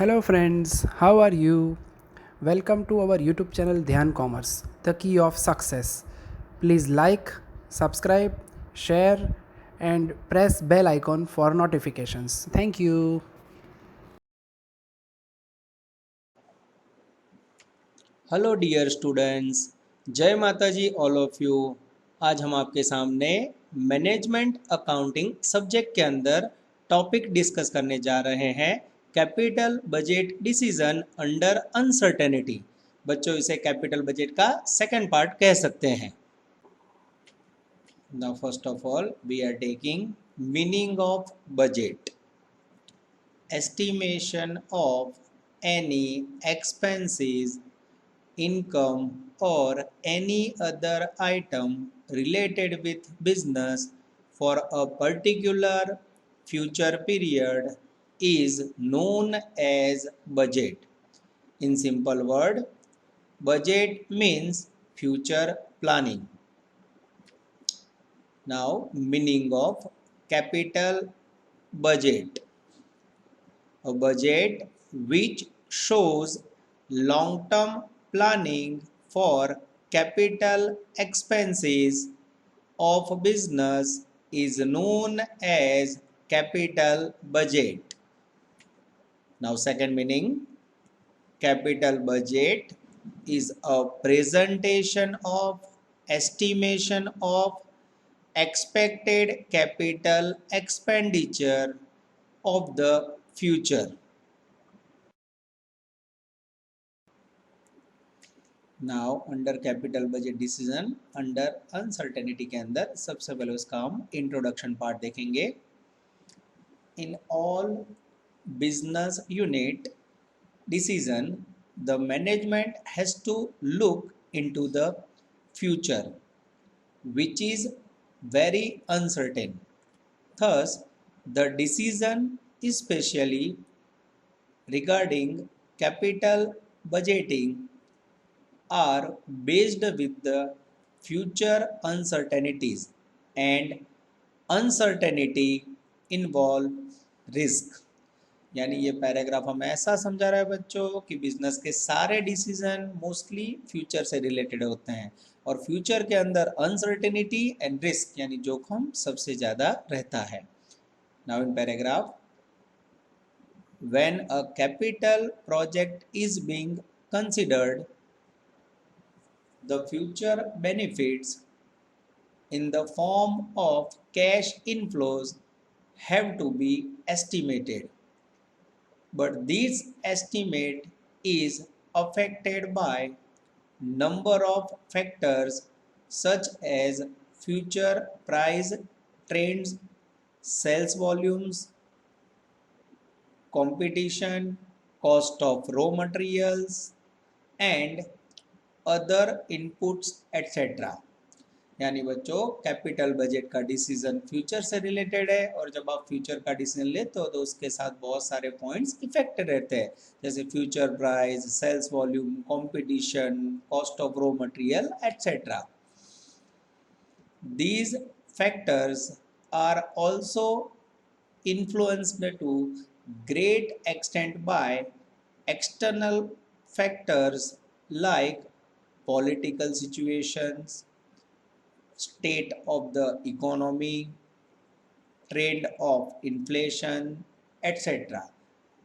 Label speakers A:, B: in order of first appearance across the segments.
A: Hello friends, how are you? Welcome to our YouTube channel Dhyan Commerce, the key of success. Please like, subscribe, share and press bell icon for notifications. Thank you.
B: Hello dear students, जय माता जी all of you. आज हम आपके सामने management accounting subject के अंदर topic discuss करने जा रहे हैं, capital budget decision under uncertainty. बच्चों, इसे कैपिटल बजट का सेकंड पार्ट कह सकते हैं। Now first of all we are taking meaning of budget. Estimation of any expenses, income, or any other item related with business for a particular future period is known as budget. In simple word, budget means future planning. Now, meaning of capital budget. A budget which shows long-term planning for capital expenses of business is known as capital budget. Now, second meaning, capital budget is a presentation of estimation of expected capital expenditure of the future. Now under capital budget decision under uncertainty के अंदर सबसे पहले उसका हम introduction part देखेंगे। In all business unit decision the management has to look into the future which is very uncertain. Thus, the decision especially regarding capital budgeting are based with the future uncertainties, and uncertainty involve risk. यानी ये paragraph हमें ऐसा समझा रहा है बच्चों कि business के सारे डिसीजन मोस्टली फ्यूचर से रिलेटेड होते हैं और फ्यूचर के अंदर अनसर्टेनिटी एंड रिस्क यानी जोखिम सबसे ज़्यादा रहता है। Now in paragraph, when a capital project is being considered, the future benefits in the form of cash inflows have to be estimated, but this estimate is affected by number of factors such as future price trends, sales volumes, competition, cost of raw materials and other inputs etcetera. यानी बच्चों, capital budget का decision future से related है और जब आप future का decision लेते हो तो उसके साथ बहुत सारे पॉइंट्स इफेक्टेड रहते हैं, जैसे future price, sales volume, competition, cost of raw material etcetera. These factors are also influenced to great extent by external factors like political situations, state of the economy, trend of inflation, etc.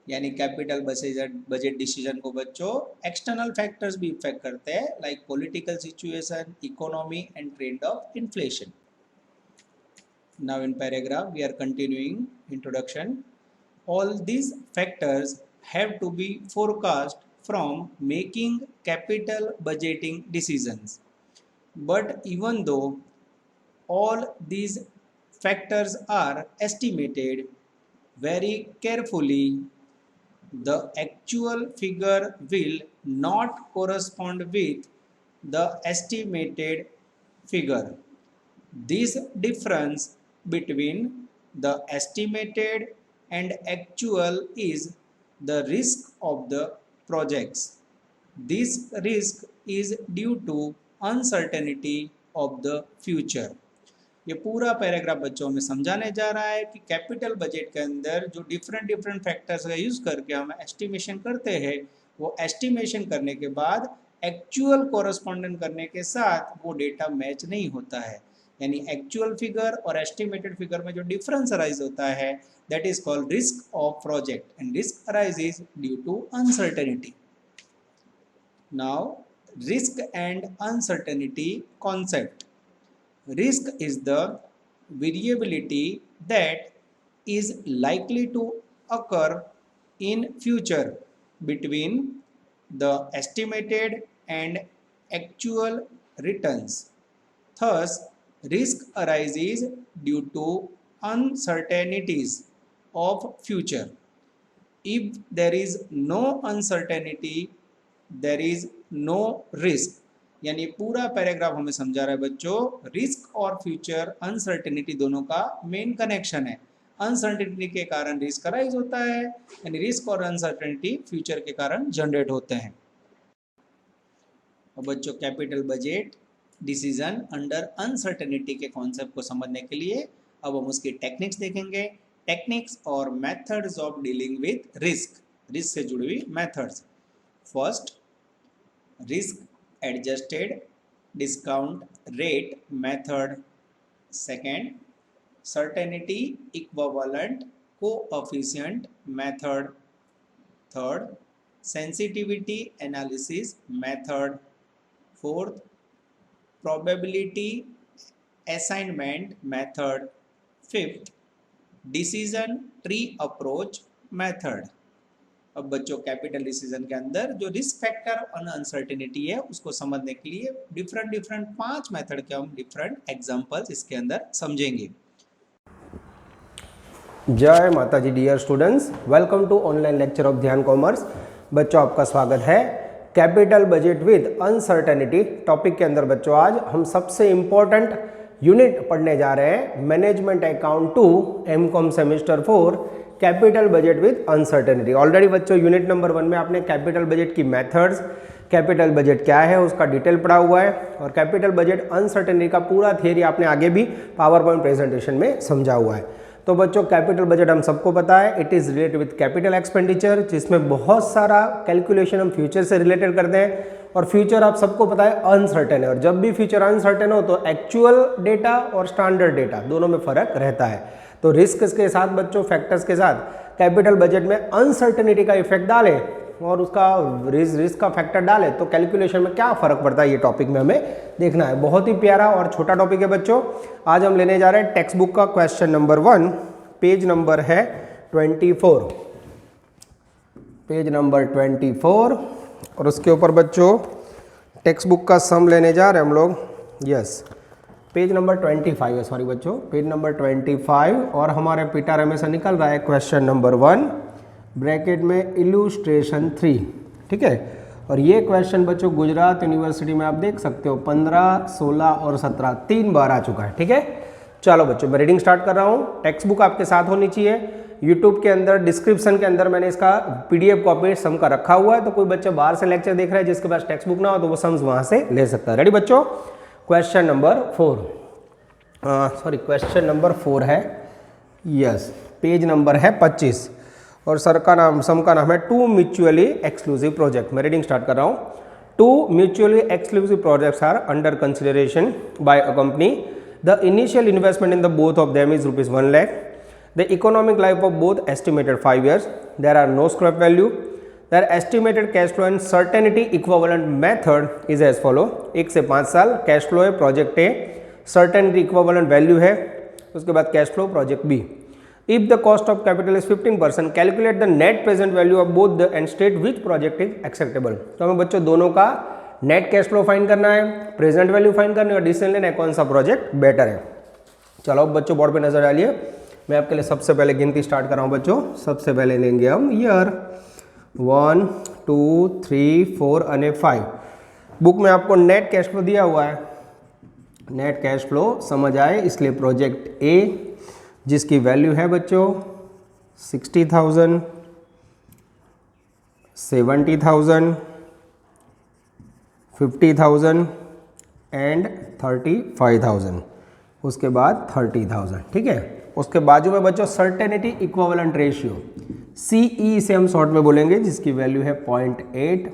B: यानी capital budget decision को बच्चों external factors भी affect करते हैं, like political situation, economy and trend of inflation. Now in paragraph we are continuing introduction. All these factors have to be forecast from making capital budgeting decisions. But even though all these factors are estimated very carefully, the actual figure will not correspond with the estimated figure. This difference between the estimated and actual is the risk of the projects. This risk is due to uncertainty of the future. ये पूरा paragraph बच्चों में समझाने जा रहा है कि capital budget के अंदर जो डिफरेंट डिफरेंट फैक्टर्स का यूज करके हम एस्टिमेशन करते हैं, वो एस्टिमेशन करने के बाद एक्चुअल कोरस्पॉन्डेंट करने के साथ वो डेटा मैच नहीं होता है, यानी एक्चुअल फिगर और एस्टिमेटेड फिगर में जो डिफरेंस अराइज होता है, that is called risk of project, and risk arises due to uncertainty. Now, risk and uncertainty concept. Risk is the variability that is likely to occur in future between the estimated and actual returns. Thus, risk arises due to uncertainties of future. If there is no uncertainty, there is no risk. यानी पूरा paragraph हमें समझा रहा है बच्चों, risk और future uncertainty दोनों का मेन कनेक्शन है. अनसर्टेनिटी के कारण रिस्क अराइज होता है, यानी रिस्क और अनसर्टेनिटी फ्यूचर के कारण जनरेट होते हैं. और बच्चों, capital budget decision under uncertainty के कॉन्सेप्ट को समझने के लिए अब हम उसकी टेक्निक्स देखेंगे. टेक्निक्स और methods of dealing with risk, risk से जुड़ी हुई methods. First, risk adjusted discount rate method. Second, certainty equivalent coefficient method. Third, sensitivity analysis method. Fourth, probability assignment method. Fifth, decision tree approach method. अब बच्चों, capital decision के अंदर जो risk factor और uncertainty है उसको समझने के लिए डिफरेंट 5 मेथड के हम डिफरेंट एग्जांपल्स इसके अंदर समझेंगे.
C: जय माता जी. Dear students, welcome to online lecture of Dhyan commerce. बच्चों, आपका स्वागत है capital budget with uncertainty topic के अंदर. बच्चों, आज हम सबसे इंपॉर्टेंट यूनिट पढ़ने जा रहे हैं, management account 2 MCom semester 4, capital budget with uncertainty. Already बच्चों यूनिट नंबर 1 में आपने कैपिटल बजट की मेथड्स, कैपिटल बजट क्या है उसका डिटेल पढ़ा हुआ है, और कैपिटल बजट अनसर्टेनिटी का पूरा थियरी आपने आगे भी पावर पॉइंट प्रेजेंटेशन में समझा हुआ है. तो बच्चों, कैपिटल बजट हम सबको पता है, it is related with capital expenditure, जिसमें बहुत सारा कैलकुलेशन हम फ्यूचर से रिलेटेड करते हैं. और फ्यूचर आप सबको पता है अनसर्टेन है, और जब भी फ्यूचर अनसर्टेन हो तो एक्चुअल डेटा और स्टैंडर्ड डेटा दोनों में फर्क रहता है. तो रिस्क के साथ बच्चों, फैक्टर्स के साथ कैपिटल बजट में अनसर्टेनिटी का इफेक्ट डाले और उसका रिस्क का फैक्टर डाले तो कैलकुलेशन में क्या फर्क पड़ता है, ये टॉपिक में हमें देखना है. बहुत ही प्यारा और छोटा टॉपिक है बच्चों. आज हम लेने जा रहे हैं टेक्स्ट बुक का क्वेश्चन नंबर 1, पेज नंबर है 24, पेज नंबर 24, और उसके ऊपर बच्चों टेक्स्ट बुक का सम लेने जा रहे हैं हम लोग. यस, पेज नंबर 25 है, सॉरी बच्चों, पेज नंबर 25, और हमारे पिटारे में से निकल रहा है क्वेश्चन नंबर 1 ब्रैकेट में इलुस्ट्रेशन 3. ठीक है, और ये क्वेश्चन बच्चों गुजरात यूनिवर्सिटी में आप देख सकते हो 15, 16 और 17 3 बार आ चुका है. ठीक है, चलो बच्चों, मैं रीडिंग स्टार्ट कर रहा हूँ. टेक्स्ट बुक आपके साथ होनी चाहिए. यूट्यूब के अंदर डिस्क्रिप्शन के अंदर मैंने इसका PDF कॉपी सम का रखा हुआ है, तो कोई बच्चा बाहर से लेक्चर देख रहा है जिसके पास टेक्स्ट बुक ना हो तो वो सम्स वहाँ से ले सकता है. रेडी बच्चों? Question number 4, sorry question number 4 है. यस, पेज नंबर है 25, और सर का नाम, सम का नाम है 2 म्यूचुअली एक्सक्लूसिव प्रोजेक्ट. मैं रीडिंग स्टार्ट कर रहा हूँ. 2 mutually exclusive projects are under consideration by a company. The initial investment in the both of them is ₹1 lakh. The economic life of both estimated 5 years. There are no scrap value. Their estimated cash flow and certainty equivalent method is as follow. 1 से 5 साल cash flow है project A, certainty equivalent value है, उसके बाद cash flow project B. If the cost of capital is 15%, calculate the net present value of both the and state which project is acceptable. तो हमें बच्चों दोनों का net cash flow find करना है, प्रेजेंट वैल्यू फाइंड करनी है, और डिसीजन लेना है कौन सा प्रोजेक्ट बेटर है. चलो बच्चों, बोर्ड पे नजर डालिए. मैं आपके लिए सबसे पहले गिनती स्टार्ट कर रहा हूँ बच्चों. सबसे पहले लेंगे हम ईयर 1, 2, 3, 4 અને 5. बुक में आपको नेट कैश फ्लो दिया हुआ है. नेट कैश फ्लो समझ आए, इसलिए प्रोजेक्ट ए जिसकी वैल्यू है बच्चों 60,000, 70,000, 50,000 एंड 35,000. उसके बाद 30,000, ठीक है। उसके बाजू में बच्चों सर्टेनिटी इक्विवेलेंट रेशियो CE से हम शॉर्ट में बोलेंगे, जिसकी वैल्यू है 0.8,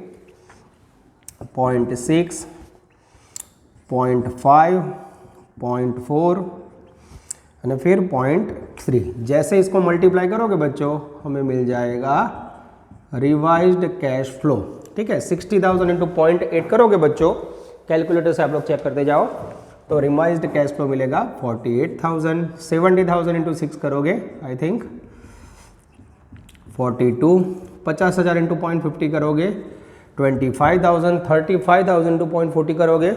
C: 0.6, 0.5, 0.4 और फिर 0.3। जैसे इसको मल्टीप्लाई करोगे बच्चों हमें मिल जाएगा रिवाइज्ड कैश फ्लो, ठीक है। 60,000 इंटू 0.8 करोगे बच्चों, कैलकुलेटर से आप लोग चेक करते जाओ, तो रिवाइज्ड कैश फ्लो मिलेगा 48,000। 70,000 इंटू 6 करोगे आई थिंक 42। 50,000 इंटू 0.50 करोगे 25,000। 35,000 इंटू 0.40 करोगे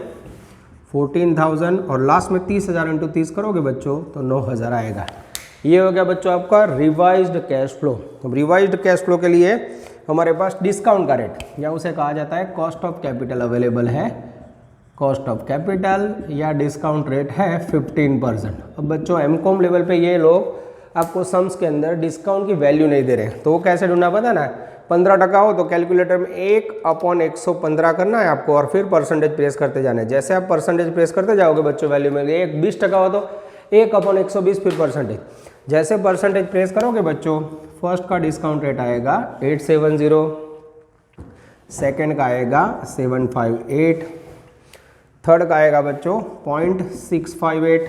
C: 14,000 और लास्ट में 30,000 इंटू 30 करोगे बच्चों तो 9,000 आएगा। ये हो गया बच्चों आपका रिवाइज्ड कैश फ्लो। अब रिवाइज्ड कैश फ्लो के लिए हमारे पास डिस्काउंट का रेट या उसे कहा जाता है कॉस्ट ऑफ कैपिटल अवेलेबल है। कॉस्ट ऑफ कैपिटल या डिस्काउंट रेट है 15%। अब बच्चों एमकॉम लेवल पे ये लोग आपको सम्स के अंदर डिस्काउंट की वैल्यू नहीं दे रहे, तो वो कैसे ढूंढना पता ना, 15% हो तो कैलकुलेटर में 1/115 करना है आपको और फिर परसेंटेज प्रेस करते जाना है। जैसे आप परसेंटेज प्रेस करते जाओगे बच्चों वैल्यू में 20% हो तो 1/120 फिर परसेंटेज। जैसे परसेंटेज प्रेस करोगे बच्चों फर्स्ट का डिस्काउंट रेट आएगा 870, सेकेंड का आएगा 758, थर्ड का आएगा बच्चों 0.658,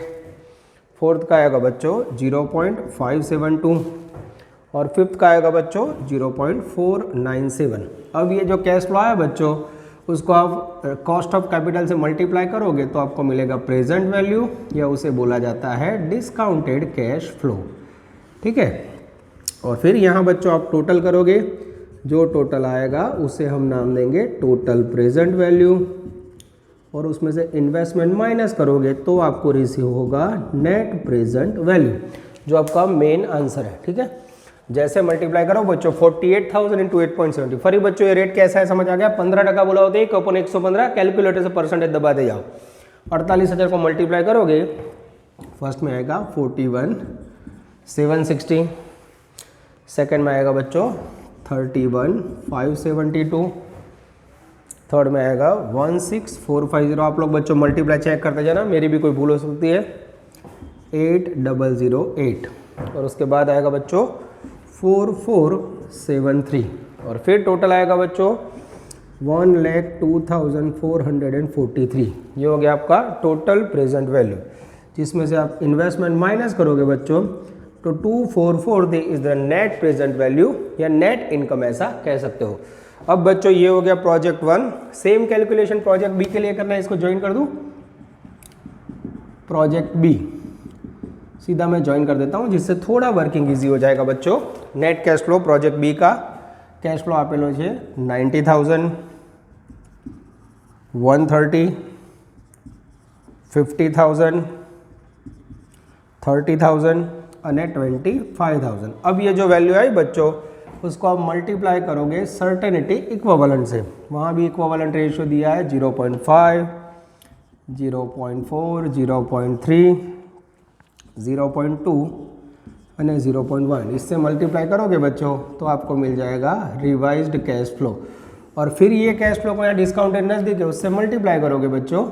C: फोर्थ का आएगा बच्चों 0.572 और फिफ्थ का आएगा बच्चों 0.497। अब ये जो कैश फ्लो है बच्चों उसको आप कॉस्ट ऑफ कैपिटल से मल्टीप्लाई करोगे तो आपको मिलेगा प्रेजेंट वैल्यू या उसे बोला जाता है डिस्काउंटेड कैश फ्लो, ठीक है। और फिर यहाँ बच्चों आप टोटल करोगे, जो टोटल आएगा उसे हम नाम देंगे टोटल प्रेजेंट वैल्यू और उसमें से इन्वेस्टमेंट माइनस करोगे तो आपको रिसीव होगा नेट प्रेजेंट वैल्यू, जो आपका मेन आंसर है, ठीक है। जैसे मल्टीप्लाई करो बच्चों 48,000 इंटू 8.70। फिर बच्चों ये रेट कैसा है समझ आ गया, 15% बोला होता है 1/115, कैलकुलेटर से परसेंटेज दबाते जाओ। 48,000 को मल्टीप्लाई करोगे फर्स्ट में आएगा 41,760, सेकेंड में आएगा बच्चों 31,572, थर्ड में आएगा 16,450। आप लोग बच्चों मल्टीप्लाई चेक करते जाना, मेरी भी कोई भूल हो सकती है, 8,008 और उसके बाद आएगा बच्चों 4,473 और फिर टोटल आएगा बच्चों 1,02,443। ये हो गया आपका टोटल प्रेजेंट वैल्यू, जिसमें से आप इन्वेस्टमेंट माइनस करोगे बच्चों तो 2,443 is the net present value या नेट इनकम ऐसा कह सकते हो। अब बच्चों ये हो गया project 1। Same calculation project B के लिए करना है, इसको ज्वाइन कर दूं। प्रोजेक्ट बी सीधा मैं ज्वाइन कर देता हूं जिससे थोड़ा वर्किंग इजी हो जाएगा बच्चों। Net cash flow project B का कैश फ्लो આપેલો છે 90,000, 130, 50,000, 30,000 અને 25,000। अब ये जो वैल्यू आई बच्चों उसको आप मल्टीप्लाई करोगे सर्टेनिटी इक्विवेलेंट से। वहाँ भी इक्विवेलेंट रेशियो दिया है 0.5, 0.4, 0.3, 0.2 और 0.1। इससे मल्टीप्लाई करोगे बच्चों तो आपको मिल जाएगा रिवाइज्ड कैश फ्लो। और फिर ये कैश फ्लो को यहाँ डिस्काउंटेड नज़दीक है उससे मल्टीप्लाई करोगे बच्चों।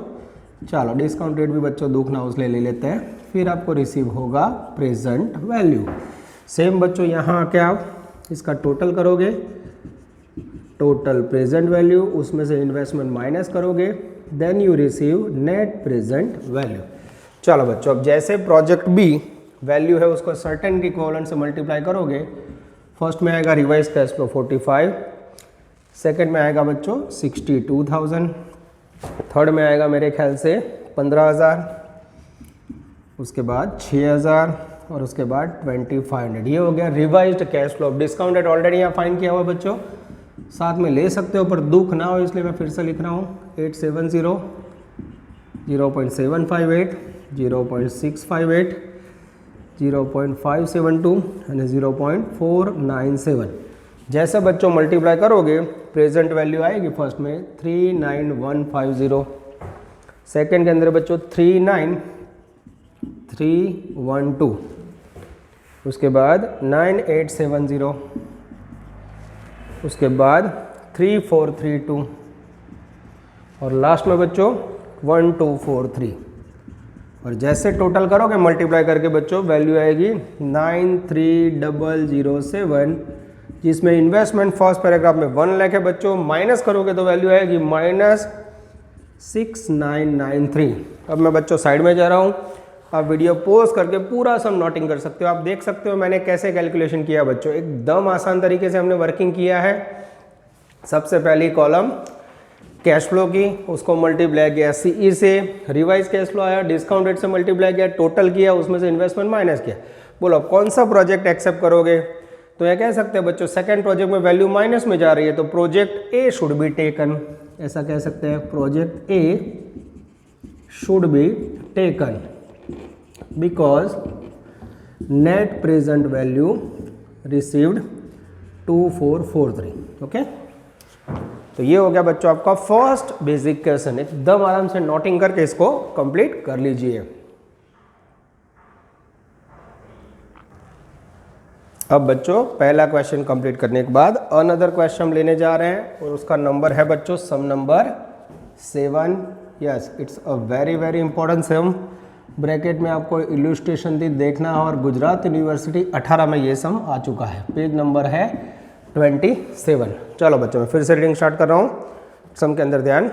C: चलो डिस्काउंट रेट भी बच्चों दुख ना उसले ले लेते हैं, फिर आपको रिसीव होगा प्रेजेंट वैल्यू। सेम बच्चों यहाँ आके आप इसका टोटल करोगे, टोटल प्रेजेंट वैल्यू, उसमें से इन्वेस्टमेंट माइनस करोगे, then you receive net present value. चलो बच्चों अब जैसे प्रोजेक्ट बी वैल्यू है उसको सर्टेन इक्विवेलेंट से मल्टीप्लाई करोगे। फर्स्ट में आएगा रिवाइज कैश फ्लो 45, सेकंड में आएगा बच्चों 62,000, थर्ड में आएगा मेरे ख्याल से 15,000, उसके बाद 6,000 और उसके बाद 2,500। ये हो गया revised cash flow. Discount rate already यहाँ फाइन किया हुआ है बच्चों, साथ में ले सकते हो पर दुख ना हो इसलिए मैं फिर से लिख रहा हूँ 870, 0.758, 0.658, 0.572 और 0.497। जैसे बच्चों मल्टीप्लाई करोगे प्रेजेंट वैल्यू आएगी फर्स्ट में 39,150, सेकंड के अंदर बच्चों 39,312, उसके बाद 9,870, उसके बाद 3,432 और लास्ट में बच्चों 1,243। और जैसे टोटल करोगे मल्टीप्लाई करके बच्चों वैल्यू आएगी 93007, जिसमें इन्वेस्टमेंट फर्स्ट पैराग्राफ में 1 लाख है बच्चों, माइनस करोगे तो वैल्यू आएगी -6993। अब मैं बच्चों साइड में जा रहा हूँ, आप वीडियो पॉज करके पूरा सम नोटिंग कर सकते हो। आप देख सकते हो मैंने कैसे कैलकुलेशन किया बच्चों, एकदम आसान तरीके से हमने वर्किंग किया है। सबसे पहली कॉलम कैश फ्लो की, उसको मल्टीप्लाई किया सीई से, रिवाइज कैश फ्लो आया, डिस्काउंट रेट से मल्टीप्लाई किया, टोटल किया, उसमें से इन्वेस्टमेंट माइनस किया। बोलो अब कौन सा प्रोजेक्ट एक्सेप्ट करोगे? तो यह कह सकते हैं बच्चों सेकंड प्रोजेक्ट में वैल्यू माइनस में जा रही है तो project A should be taken, ऐसा कह सकते हैं project A should be taken because net present value received 2443। Okay, तो ये हो गया बच्चों आपका फर्स्ट बेसिक क्वेश्चन। एकदम आराम से नोटिंग करके इसको कंप्लीट कर लीजिए। अब बच्चों पहला क्वेश्चन कंप्लीट करने के बाद अनदर क्वेश्चन हम लेने जा रहे हैं और उसका नंबर है बच्चों sum number 7। Yes, it's a very very important sum. Bracket में आपको इल्यूस्ट्रेशन दी देखना है और गुजरात यूनिवर्सिटी 18 में ये सम आ चुका है। पेज नंबर है 27। चलो बच्चों मैं फिर से रीडिंग स्टार्ट कर रहा हूँ। सम के अंदर ध्यान,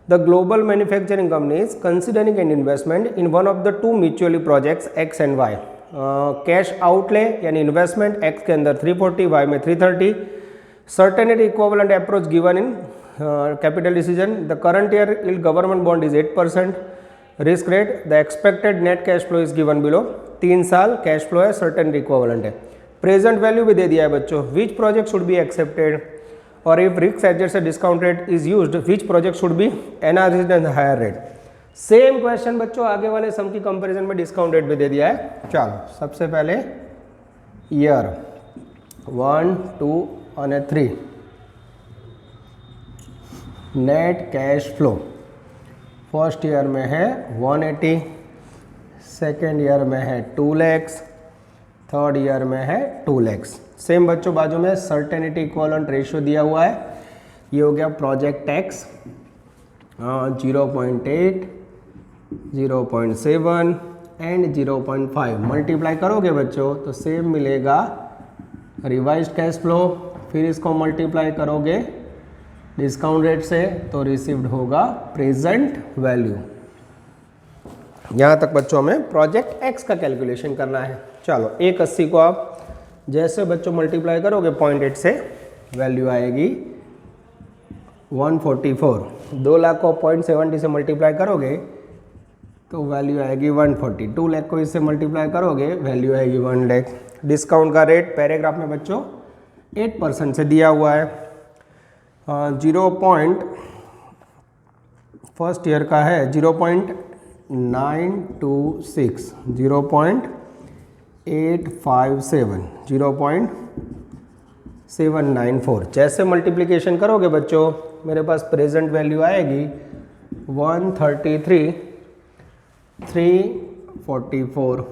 C: the global manufacturing companies considering an investment in one of the two mutually projects X and Y. Cash outlay यानी इन्वेस्टमेंट एक्स के अंदर 340, वाई में 330। Certainty equivalent approach given in capital decision. The current year yield government bond is 8%। Risk rate, the expected net cash flow is given below. 3 साल cash flow है, certainty equivalent है। Present value भी दे दिया है बच्चों। Which project should be accepted और if risk adjusted discount rate is used which project should be endorsed at higher rate. Same question बच्चों आगे वाले सम की कंपैरिजन में डिस्काउंट रेट भी दे दिया है। चलो सबसे पहले ईयर 1, 2 और 3 net cash flow first year में है 180, सेकेंड ईयर में है 2 lakhs, थर्ड ईयर में है 2 lakhs। सेम बच्चों बाजू में सर्टेनिटी इक्विवेलेंट रेशियो दिया हुआ है। ये हो गया प्रोजेक्ट एक्स 0.8, 0.7 एंड 0.5। मल्टीप्लाई करोगे बच्चों तो सेम मिलेगा रिवाइज्ड कैश फ्लो, फिर इसको मल्टीप्लाई करोगे डिस्काउंट रेट से तो रिसीव्ड होगा प्रेजेंट वैल्यू। यहाँ तक बच्चों हमें प्रोजेक्ट एक्स का कैलकुलेशन करना है। चलो 180 को आप जैसे बच्चों मल्टीप्लाई करोगे 0.8 से वैल्यू आएगी 144। 2 लाख को 0.70 से मल्टीप्लाई करोगे तो वैल्यू आएगी 140। 2 लाख को इससे मल्टीप्लाई करोगे वैल्यू आएगी 1 लाख। डिस्काउंट का रेट पैराग्राफ में बच्चों 8% से दिया हुआ है। 0. फर्स्ट ईयर का है 0.926, 0.857, 0.794। जैसे मल्टीप्लिकेशन करोगे बच्चों मेरे पास प्रेजेंट वैल्यू आएगी 133,344।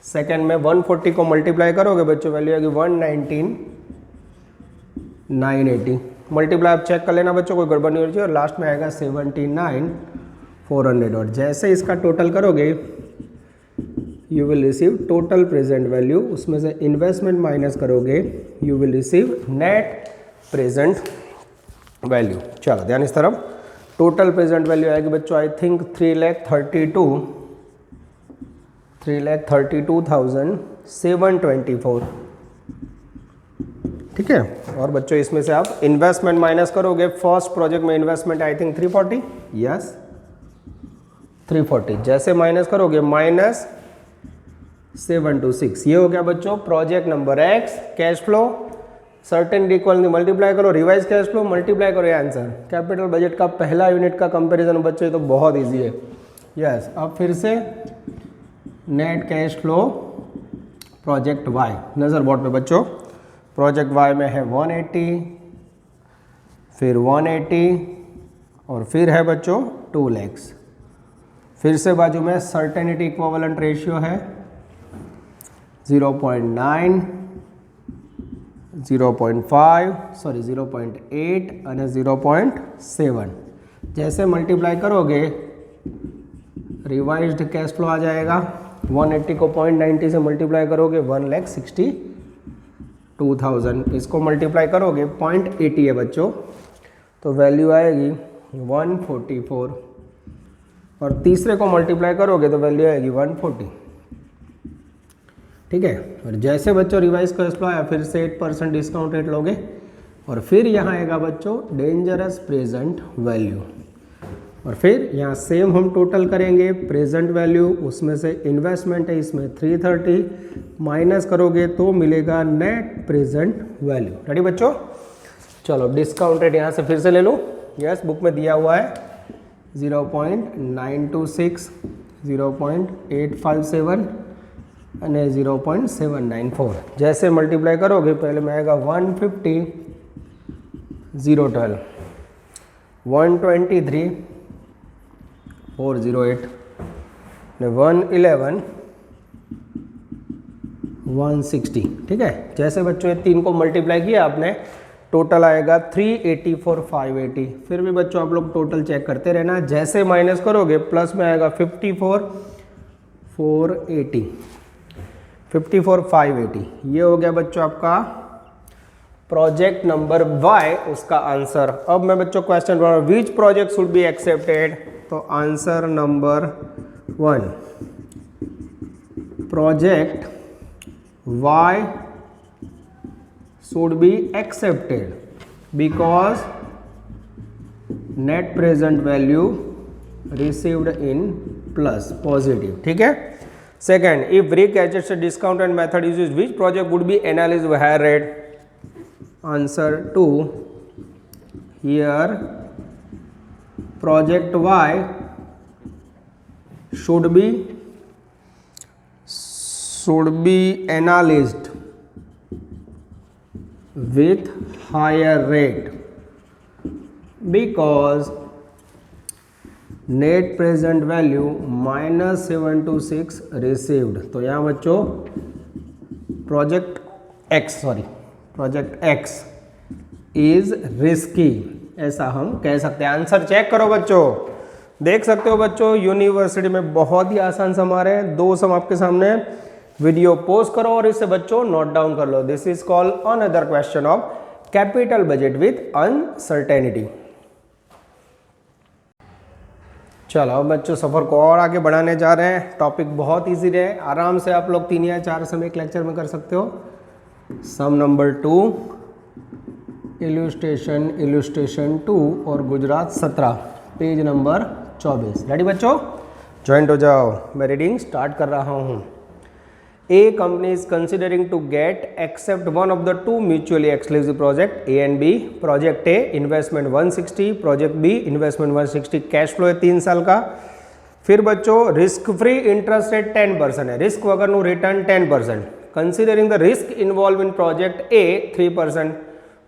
C: सेकेंड में 140 को मल्टीप्लाई करोगे बच्चों वैल्यू आएगी 119,980। मल्टीप्लाई आप चेक कर लेना बच्चों, कोई गड़बड़ नहीं होनी चाहिए। और लास्ट में आएगा 79,400। और जैसे इसका टोटल करोगे you will receive total present value, उसमें से इन्वेस्टमेंट माइनस करोगे you will receive net present value. चलो ध्यान इस तरफ, टोटल प्रेजेंट वैल्यू आएगी बच्चों आई थिंक 3,32,724। ठीक है। और बच्चों इसमें से आप इन्वेस्टमेंट माइनस करोगे, फर्स्ट प्रोजेक्ट में इन्वेस्टमेंट आई थिंक 340, यस 340। जैसे माइनस करोगे -726। ये हो गया बच्चों project number x. Cash flow certain equal multiply करो, रिवाइज कैश फ्लो मल्टीप्लाई करो, ये आंसर। कैपिटल बजट का पहला यूनिट का कंपैरिजन बच्चों तो बहुत इजी है। यस, अब फिर से net cash flow project Y नजर बोर्ड पे बच्चों। प्रोजेक्ट वाई में है 180, फिर 180 और फिर है बच्चों 2 lakhs। फिर से बाजू में सर्टेनिटी इक्विवेलेंट रेशियो है 0.9, 0.5 सॉरी 0.8 और 0.7। जैसे मल्टीप्लाई करोगे रिवाइज्ड कैश फ्लो आ जाएगा 180 को 0.90 से मल्टीप्लाई करोगे 1,62,000, इसको मल्टीप्लाई करोगे 0.80 है बच्चों, तो वैल्यू आएगी 144, और तीसरे को मल्टीप्लाई करोगे तो वैल्यू आएगी 140। ठीक है, और जैसे बच्चों रिवाइज कैश फ्लो आया फिर से 8% डिस्काउंट रेट लोगे, और फिर यहाँ आएगा बच्चों डेंजरस प्रेजेंट वैल्यू, और फिर यहाँ सेम हम टोटल करेंगे प्रेजेंट वैल्यू, उसमें से इन्वेस्टमेंट है इसमें 330 माइनस करोगे तो मिलेगा नेट प्रेजेंट वैल्यू। रेडी बच्चों? चलो डिस्काउंट रेट यहाँ से फिर से ले लो। यस, बुक में दिया हुआ है 0.926, 0.857 અને 0.794। जैसे मल्टीप्लाई करोगे पहले में आएगा 150, 012, 123, 408 ने 111, 160। ठीक है, जैसे बच्चों ये तीन को मल्टीप्लाई किया आपने, टोटल आएगा 384, 580। फिर भी बच्चों आप लोग टोटल चेक करते रहना, जैसे माइनस करोगे प्लस में आएगा 54, 480, 54, 580। ये हो गया बच्चों आपका प्रोजेक्ट नंबर वाई, उसका आंसर। अब मैं बच्चों क्वेश्चन बना, which project should be accepted, तो answer number 1, project Y should be accepted because net present value received in plus positive। ठीक है, second, if readjusted discount and method is used, which project would be analyzed with higher rate, answer 2, here project Y should be analyzed with higher rate because net present value -726 received। तो यहाँ बच्चों project x is risky, ऐसा हम कह सकते हैं। Answer check करो बच्चों, देख सकते हो बच्चों यूनिवर्सिटी में बहुत ही आसान सम आ रहे हैं। 2 सम आपके सामने, वीडियो पॉज करो और इसे बच्चों नोट डाउन कर लो। This is called another question of capital budget with uncertainty. चलो अब बच्चों सफर को और आगे बढ़ाने जा रहे हैं। टॉपिक बहुत इजी रहे, आराम से आप लोग 3 या 4 सम एक लेक्चर में कर सकते हो। सम नंबर 2 इलुस्ट्रेशन 2 और गुजरात 17, पेज नंबर 24। रेडी बच्चों? ज्वाइंट हो जाओ, मैं रीडिंग स्टार्ट कर रहा हूँ। A company is considering to get accept one of the 2 mutually exclusive project A and B। Project A investment 160, Project B investment 160, cash flow है 3 साल का। फिर बच्चों रिस्क फ्री इंटरेस्ट रेट 10% है, रिस्क वगैरह return 10%। Considering the risk involve in project A 3%,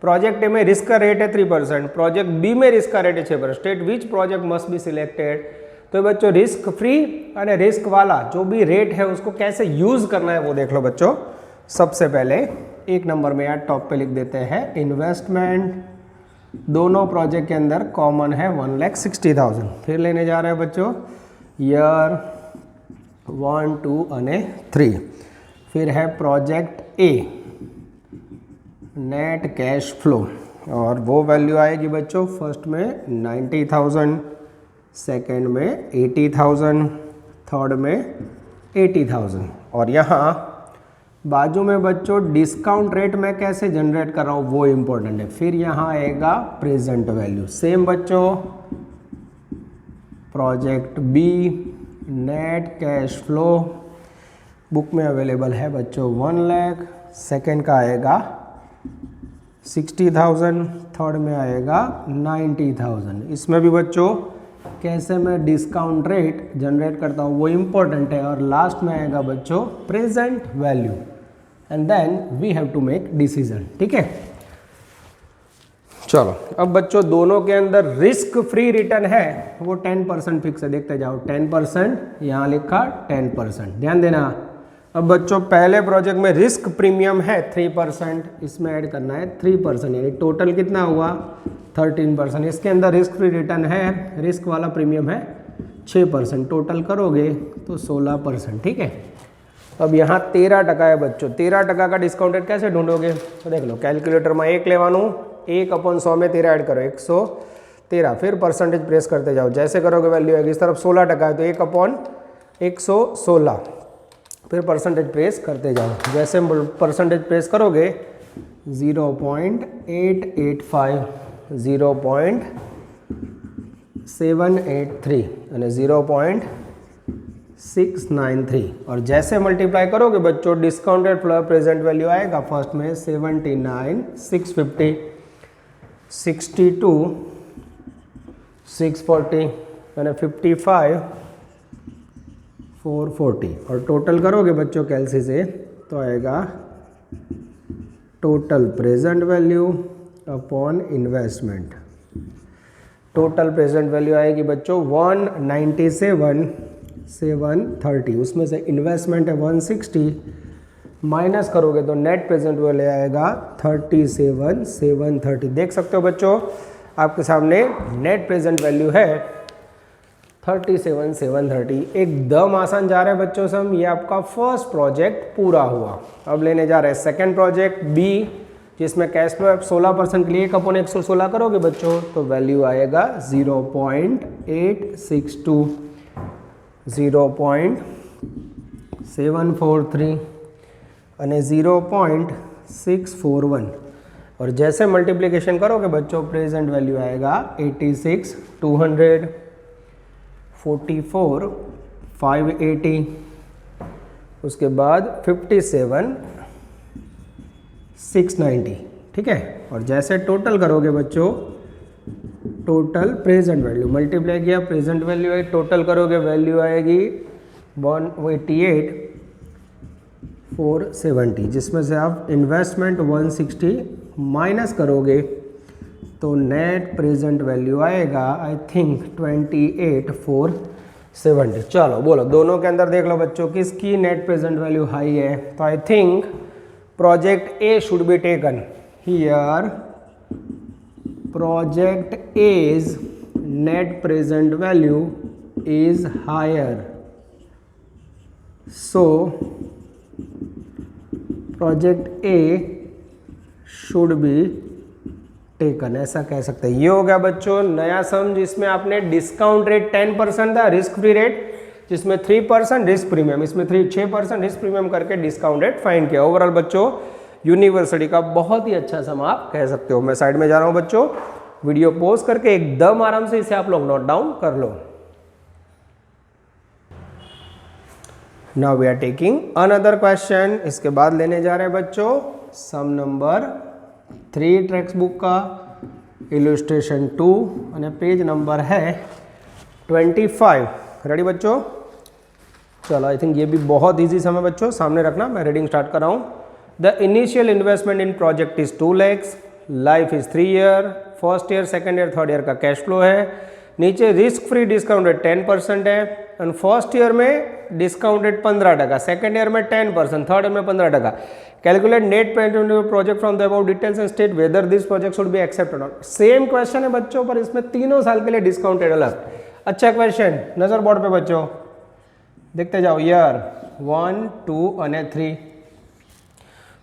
C: project A में risk का rate है 3%, प्रोजेक्ट बी में रिस्क का रेट है 6%। State which project must be selected. तो बच्चों रिस्क फ्री और रिस्क वाला जो भी रेट है उसको कैसे यूज करना है वो देख लो बच्चों। सबसे पहले 1 नंबर में यार टॉप पे लिख देते हैं इन्वेस्टमेंट, दोनों प्रोजेक्ट के अंदर कॉमन है 1,60,000। फिर लेने जा रहे हैं बच्चों ईयर 1, 2 और 3। फिर है प्रोजेक्ट ए नेट कैश फ्लो, और वो वैल्यू आएगी बच्चों फर्स्ट में 90,000, सेकेंड में 80,000, थर्ड में 80,000। और यहाँ बाजू में बच्चों डिस्काउंट रेट मैं कैसे जनरेट कर रहा हूँ वो इम्पोर्टेंट है। फिर यहाँ आएगा प्रेजेंट वैल्यू। सेम बच्चों project B net cash flow book में अवेलेबल है बच्चों 1 लाख, सेकेंड का आएगा 60,000, थर्ड में आएगा 90,000। इसमें भी बच्चों कैसे मैं डिस्काउंट रेट जनरेट करता हूँ वो इम्पोर्टेंट है। और लास्ट में आएगा बच्चों present value, and then we have to make decision. ठीक है, चलो अब बच्चों दोनों के अंदर रिस्क फ्री रिटर्न है वो 10% फिक्स है, देखते जाओ 10%, यहाँ लिखा 10%, ध्यान देना। अब बच्चों पहले प्रोजेक्ट में रिस्क प्रीमियम है 3%, इसमें ऐड करना है 3%, यानी टोटल कितना हुआ 13%। इसके अंदर रिस्क फ्री रिटर्न है, रिस्क वाला प्रीमियम है 6%, टोटल करोगे तो 16%। ठीक है, अब यहाँ 13% है बच्चों। 13% का डिस्काउंट रेट कैसे ढूंढोगे? तो देख लो, कैलकुलेटर में 1 लेवानू, 1/100 में 13 ऐड करो, 113, फिर परसेंटेज प्रेस करते जाओ। जैसे करोगे वैल्यू आएगी, इस तरफ 16% है तो 1/116, फिर परसेंटेज प्रेस करते जाओ। जैसे परसेंटेज प्रेस करोगे 0.885, 0.783 અને 0.693, और जैसे मल्टीप्लाई करोगे बच्चों डिस्काउंटेड प्लस प्रेजेंट वैल्यू आएगा फर्स्ट में 79,650, 62, 640 અને 55, 440, और टोटल करोगे बच्चों कैलसी से तो आएगा total present value upon investment. Total present value आएगी बच्चों 197,730, उसमें से इन्वेस्टमेंट है 160, माइनस करोगे तो नेट प्रेजेंट वैल्यू आएगा 37,730। देख सकते हो बच्चों, आपके सामने नेट प्रेजेंट वैल्यू है 37,730। एकदम आसान जा रहा है बच्चों सम। ये आपका फर्स्ट प्रोजेक्ट पूरा हुआ। अब लेने जा रहे हैं सेकंड प्रोजेक्ट बी, जिसमें कैश फ्लो 16% के लिए 1/116 करोगे बच्चों तो वैल्यू आएगा 0.862, 0.743 અને 0.641, और जैसे मल्टीप्लिकेशन करोगे बच्चों प्रेजेंट वैल्यू आएगा 86,200, 44,580, उसके बाद 57,690। ठीक है, और जैसे टोटल करोगे बच्चों, टोटल प्रेजेंट वैल्यू मल्टीप्लाई किया, प्रेजेंट वैल्यू है, टोटल करोगे वैल्यू आएगी 188,470, जिसमें से आप इन्वेस्टमेंट 160 माइनस करोगे तो नेट प्रेजेंट वैल्यू आएगा आई थिंक 28,470। चलो बोलो, दोनों के अंदर देख लो बच्चों किसकी नेट प्रेजेंट वैल्यू हाई है। तो I think project A should be taken here. Project as net present value is higher, so project A should be taken, ऐसा कह सकते हैं। ये हो गया बच्चों नया सम, जिसमें आपने डिस्काउंट रेट 10% था, रिस्क फ्री रेट जिसमें 3% रिस्क प्रीमियम, इसमें 6% रिस्क प्रीमियम करके डिस्काउंट रेट फाइंड किया। ओवरऑल बच्चों यूनिवर्सिटी का बहुत ही अच्छा सम आप कह सकते हो। मैं साइड में जा रहा हूं बच्चों, वीडियो पॉज करके एकदम आराम से इसे आप लोग नोट डाउन कर लो। Now we are taking another question. इसके बाद लेने जा रहे हैं बच्चों सम नंबर 3 टेक्स्ट बुक का, इलस्ट्रेशन 2 और पेज नंबर है 25। रेडी बच्चों? चलो, आई थिंक ये भी बहुत इजी सम है बच्चों, सामने रखना, मैं रीडिंग स्टार्ट कर रहा हूँ। The initial investment in project is 2 lakhs, life is 3 year, first year, second year, third year का कैश फ्लो है। नीचे रिस्क फ्री डिस्काउंट रेट 10% है, एंड फर्स्ट ईयर में डिस्काउंट रेट 15%, सेकेंड ईयर में 10%, third year में 15%। Calculate net project from the about details and state whether this project should be accepted not. Same question है बच्चों, पर इसमें 3 साल के लिए डिस्काउंटेड अलग। अच्छा क्वेश्चन, नजर बोर्ड पे बच्चों देखते जाओ, ईयर 1, 2 और 3।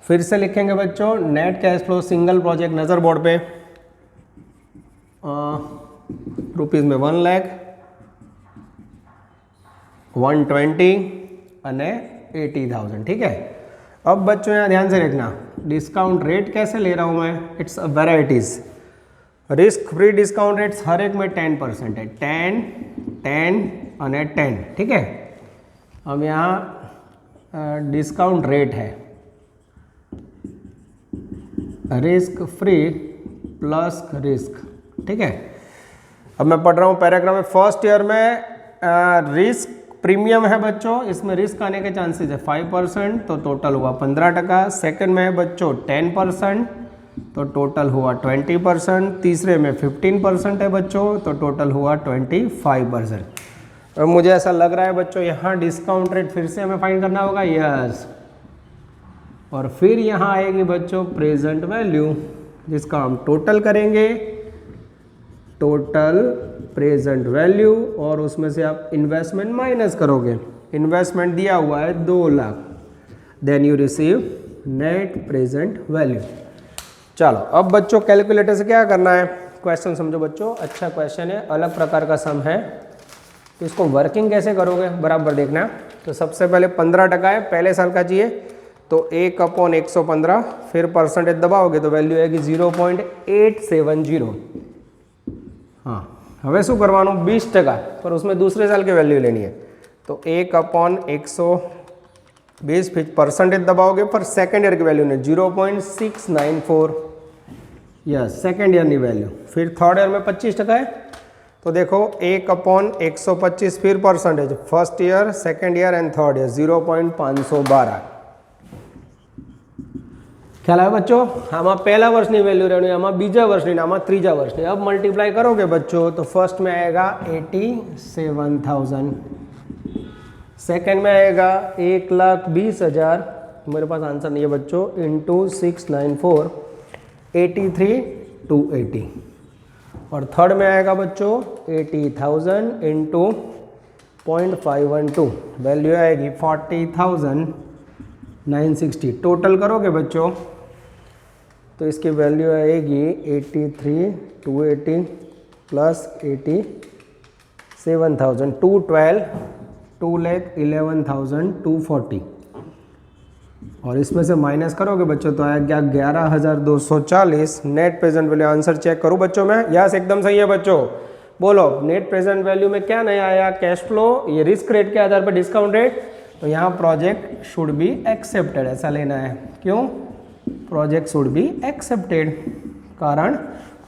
C: फिर से लिखेंगे बच्चों net cash flow single project, नजर बोर्ड पे रुपीज में 1 लाख, 120 અને 80,000। ठीक है, अब बच्चों यहाँ ध्यान से देखना, डिस्काउंट रेट कैसे ले रहा हूँ मैं, it's varieties. Risk free discount rates हर एक में 10% है, 10, 10 और 10। ठीक है, अब यहाँ डिस्काउंट रेट है रिस्क फ्री प्लस रिस्क। ठीक है, अब मैं पढ़ रहा हूँ पैराग्राफ में। फर्स्ट ईयर में रिस्क प्रीमियम है बच्चों, इसमें रिस्क आने के चांसेस है 5%, तो टोटल हुआ 15%। सेकंड में है बच्चों 10%, तो टोटल हुआ 20%। तीसरे में 15% है बच्चों, तो टोटल हुआ 25%। अब मुझे ऐसा लग रहा है बच्चों यहाँ डिस्काउंट रेट फिर से हमें फाइंड करना होगा, यस। और फिर यहाँ आएगी बच्चों प्रेजेंट वैल्यू, जिसका हम टोटल करेंगे टोटल प्रेजेंट वैल्यू और उसमें से आप इन्वेस्टमेंट माइनस करोगे। इन्वेस्टमेंट दिया हुआ है 2 lakh, then you receive net present value. चलो अब बच्चों कैलकुलेटर से क्या करना है, क्वेश्चन समझो बच्चों, अच्छा क्वेश्चन है, अलग प्रकार का सम है। तो इसको वर्किंग कैसे करोगे बराबर देखना। तो सबसे पहले 15% है, पहले साल का चाहिए, तो 1/115, फिर परसेंटेज दबाओगे तो वैल्यू आएगी 0.870। हाँ હવે શું કરવાનું, 20%, पर उसमें दूसरे साल की वैल्यू लेनी है। तो 1/120, फिर परसेंटेज दबाओगे पर सेकेंड ईयर की वैल्यू ने 0.694, यस सेकेंड ईयर की वैल्यू। फिर थर्ड ईयर में 25% है, तो देखो 1/125, फिर percentage first year, second year and third year 0.512। ख्याल आया बच्चों। आमा पहला वर्षनी वैल्यू रहनी, आमा बीजा वर्षनी, आमा त्रीजा वर्षनी। अब मल्टीप्लाई करोगे बच्चों तो फर्स्ट में आएगा 87,000, सेकेंड में आएगा 1,20,000, मेरे पास आंसर नहीं है बच्चों, इंटू 694, 83,280। और थर्ड में आएगा बच्चों 80,000 इंटू 0.512, वैल्यू आएगी 40,960। टोटल करोगे बच्चों तो इसकी वैल्यू आएगी 83,280 प्लस 87,000, 212, 2,11,240। और इसमें से माइनस करोगे बच्चों तो आएगा 11,240। Net present value, answer check करूँ बच्चों में, यस एकदम सही है बच्चों। बोलो नेट प्रेजेंट वैल्यू में क्या नया आया, कैश फ्लो, ये रिस्क रेट के आधार पर डिस्काउंट रेट। तो यहाँ प्रोजेक्ट शुड बी एक्सेप्टेड ऐसा लेना है। क्यों, प्रोजेक्ट शुड बी एक्सेप्टेड, कारण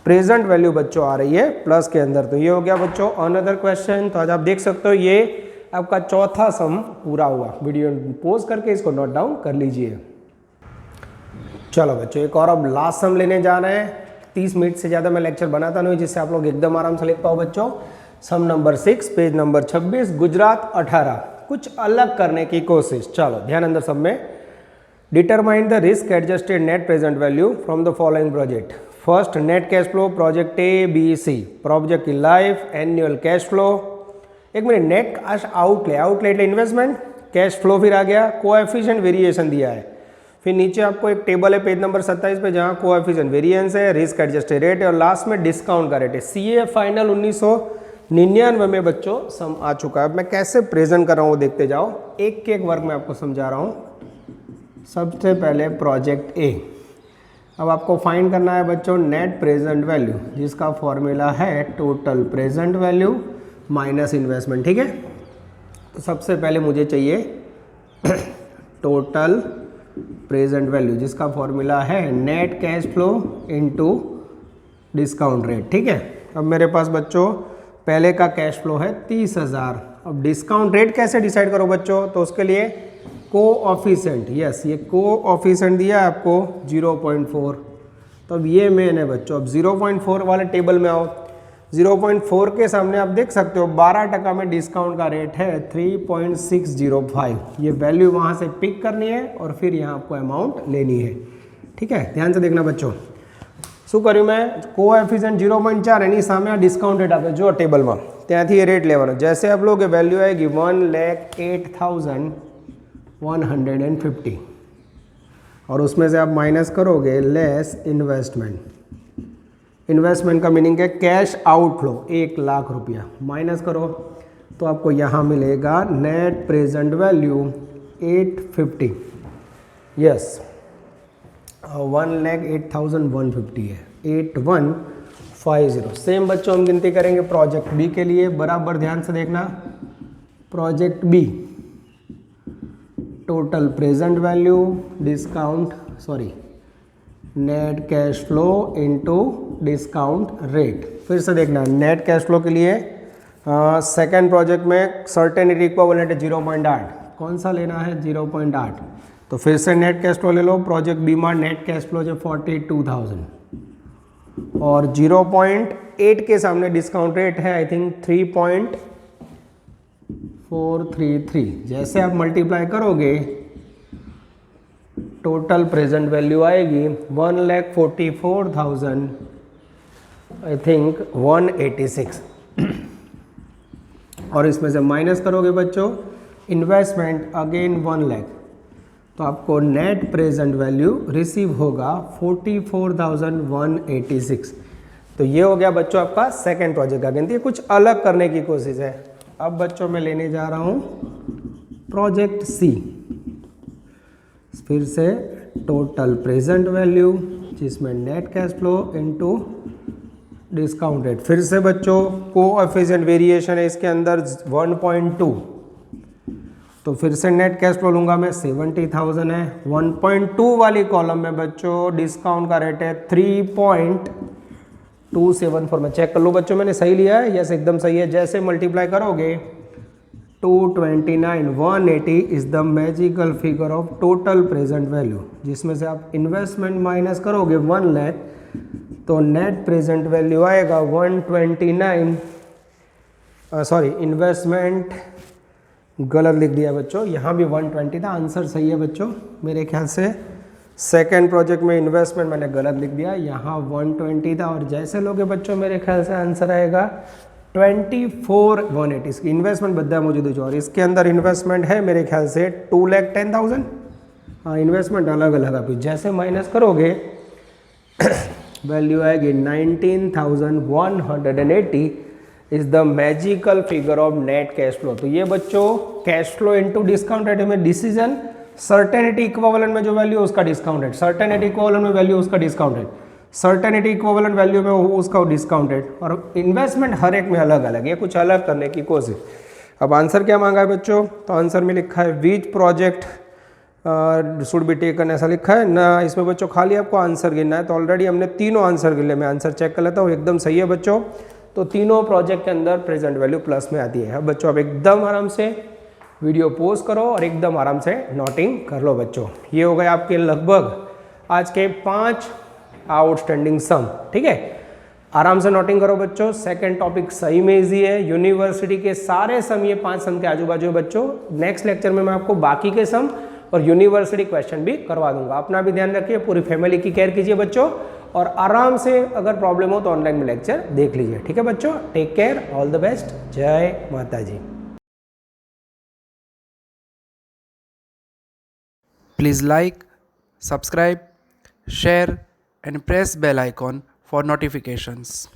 C: प्रेजेंट वैल्यू बच्चों आ रही है प्लस के अंदर। तो ये हो गया बच्चों अनदर क्वेश्चन। तो आज आप देख सकते हो ये आपका चौथा सम पूरा हुआ। वीडियो पोज करके इसको नोट डाउन कर लीजिए। चलो बच्चों एक और अब लास्ट सम लेने जा रहे हैं। 30 मिनट से ज़्यादा मैं लेक्चर बनाता नहीं, जिससे आप लोग एकदम आराम से लिख पाओ बच्चों। Sum number 6, page number 26, Gujarat 18, कुछ अलग करने की कोशिश। चलो ध्यान अंदर सब में। Determine the risk adjusted net present value from the following project. First net cash flow, project A B C, project की लाइफ, एनुअल कैश फ्लो। एक minute, net cash outlay, outlay એટલે इन्वेस्टमेंट, कैश फ्लो फिर आ गया, coefficient variation दिया है। फिर नीचे आपको एक टेबल है पेज नंबर 27 पे, जहाँ कोएफिशिएंट वेरिएंस है, रिस्क एडजस्टेड रेट है और लास्ट में डिस्काउंट का रेट है। सीए फाइनल 1999 में बच्चों सम आ चुका है। अब मैं कैसे प्रेजेंट कर रहा हूँ वो देखते जाओ, एक एक वर्क में आपको समझा रहा हूँ। सबसे पहले प्रोजेक्ट ए, अब आपको फाइंड करना है बच्चों नेट प्रेजेंट वैल्यू, जिसका फॉर्मूला है total present value minus investment. ठीक है, तो सबसे पहले मुझे चाहिए टोटल प्रेजेंट वैल्यू, जिसका फॉर्मूला है net cash flow into discount rate. ठीक है, अब मेरे पास बच्चों पहले का कैश फ्लो है 30,000। अब डिस्काउंट रेट कैसे डिसाइड करो बच्चों, तो उसके लिए कोऑफिशिएंट, यस ये कोऑफिशिएंट दिया है आपको 0.4। तो अब ये मेन है बच्चों। अब 0.4 वाले टेबल में आओ, 0.4 के सामने आप देख सकते हो 12% में डिस्काउंट का रेट है 3.605। ये वैल्यू वहाँ से पिक करनी है और फिर यहाँ आपको अमाउंट लेनी है। ठीक है, ध्यान से देखना बच्चों। શું કર્યું મેં, કોએફિશિયન્ટ 0.4 એની સામે આ ડિસ્કાઉન્ટ રેટ આપે જો ટેબલમાં, ત્યાંથી એ રેટ લેવાનો। जैसे आप लोग वैल्यू आएगी 1,08,150 और उसमें से आप माइनस करोगे लेस इन्वेस्टमेंट। इन्वेस्टमेंट का मीनिंग है कैश आउटफ्लो 1 लाख रुपया, माइनस करो तो आपको यहाँ मिलेगा नेट प्रेजेंट वैल्यू 850, यस 1,08,150 है, 8150। सेम बच्चों हम गिनती करेंगे प्रोजेक्ट बी के लिए, बराबर ध्यान से देखना। Project B total present value discount net cash flow into discount rate. फिर से देखना, नेट कैश फ्लो के लिए सेकेंड प्रोजेक्ट में सर्टेनिटी इक्विवेलेंट है 0.8, कौन सा लेना है 0.8। तो फिर से नेट कैश फ्लो ले लो। प्रोजेक्ट बी में नेट कैश फ्लो जो 42,000 और 0.8 के सामने डिस्काउंट रेट है आई थिंक 3.433। जैसे आप मल्टीप्लाई करोगे टोटल प्रेजेंट वैल्यू आएगी 1,44,000 आई थिंक 186 और इसमें से माइनस करोगे बच्चों इन्वेस्टमेंट अगेन 1 लाख, तो आपको नेट प्रेजेंट वैल्यू रिसीव होगा 44,186। तो ये हो गया बच्चों आपका सेकंड प्रोजेक्ट का गिनती। ये कुछ अलग करने की कोशिश है। अब बच्चों मैं लेने जा रहा हूँ प्रोजेक्ट सी। फिर से टोटल प्रेजेंट वैल्यू जिसमें net cash flow into discounted. फिर से बच्चों कोएफिशिएंट वेरिएशन है इसके अंदर 1.2, तो फिर से नेट कैश फ्लो लूंगा मैं 70,000 है। 1.2 वाली कॉलम में बच्चों डिस्काउंट का रेट है 3.274। मैं चेक कर लूँ बच्चों मैंने सही लिया है? यस एकदम सही है। जैसे मल्टीप्लाई करोगे 229 180 is the magical figure of total present value, जिसमें से आप इन्वेस्टमेंट माइनस करोगे 1 लाख, तो नेट प्रेजेंट वैल्यू आएगा 129। सॉरी इन्वेस्टमेंट गलत लिख दिया बच्चों, यहाँ भी 120 था, आंसर सही है बच्चों मेरे ख्याल से। सेकेंड प्रोजेक्ट में इन्वेस्टमेंट मैंने गलत लिख दिया, यहाँ 120 था, और जैसे लोगे बच्चों मेरे ख्याल से आंसर आएगा 24,180। इसकी इन्वेस्टमेंट बद्दा मौजूद है और इसके अंदर इन्वेस्टमेंट है मेरे ख्याल से 2,10,000। हाँ इन्वेस्टमेंट अलग अलग अभी जैसे माइनस करोगे वैल्यू आएगी 19,180 is the magical figure of net cash flow. तो ये बच्चों cash flow into discount rate में डिसीजन सर्टेनिटी इक्विवेलेंट में जो वैल्यू है उसका डिस्काउंट रेट, सर्टेनिटी इक्विवेलेंट में वैल्यू उसका discount rate, certainty equivalent value में उसका डिस्काउंट रेट, और इन्वेस्टमेंट हर एक में अलग अलग, ये कुछ अलग करने की कोशिश। अब आंसर क्या मांगा है बच्चों? तो आंसर में लिखा है विच प्रोजेक्ट शुड बी टेकन, ऐसा लिखा है ना। इसमें बच्चों खाली आपको आंसर गिनना है, तो ऑलरेडी हमने तीनों आंसर गिन लिए। मैं आंसर चेक कर लेता हूँ, एकदम सही है बच्चों। तो तीनों प्रोजेक्ट के अंदर प्रेजेंट वैल्यू प्लस में आती है। अब बच्चों आप एकदम आराम से वीडियो पॉज करो और एकदम आराम से नोटिंग कर लो बच्चों। ये हो गए आपके लगभग आज के 5 आउटस्टैंडिंग सम, ठीक है। आराम से नोटिंग करो बच्चों। सेकंड टॉपिक सही में इजी है, यूनिवर्सिटी के सारे सम ये 5 सम के आजू बाजू है बच्चों। नेक्स्ट लेक्चर में मैं आपको बाकी के सम और यूनिवर्सिटी क्वेश्चन भी करवा दूंगा। अपना भी ध्यान रखिए, पूरी फैमिली की केयर कीजिए बच्चों, और आराम से अगर प्रॉब्लम हो तो ऑनलाइन में लेक्चर देख लीजिए, ठीक है बच्चों। Take care, all the best, जय माता जी।
A: Please like, subscribe, share and press bell icon for notifications.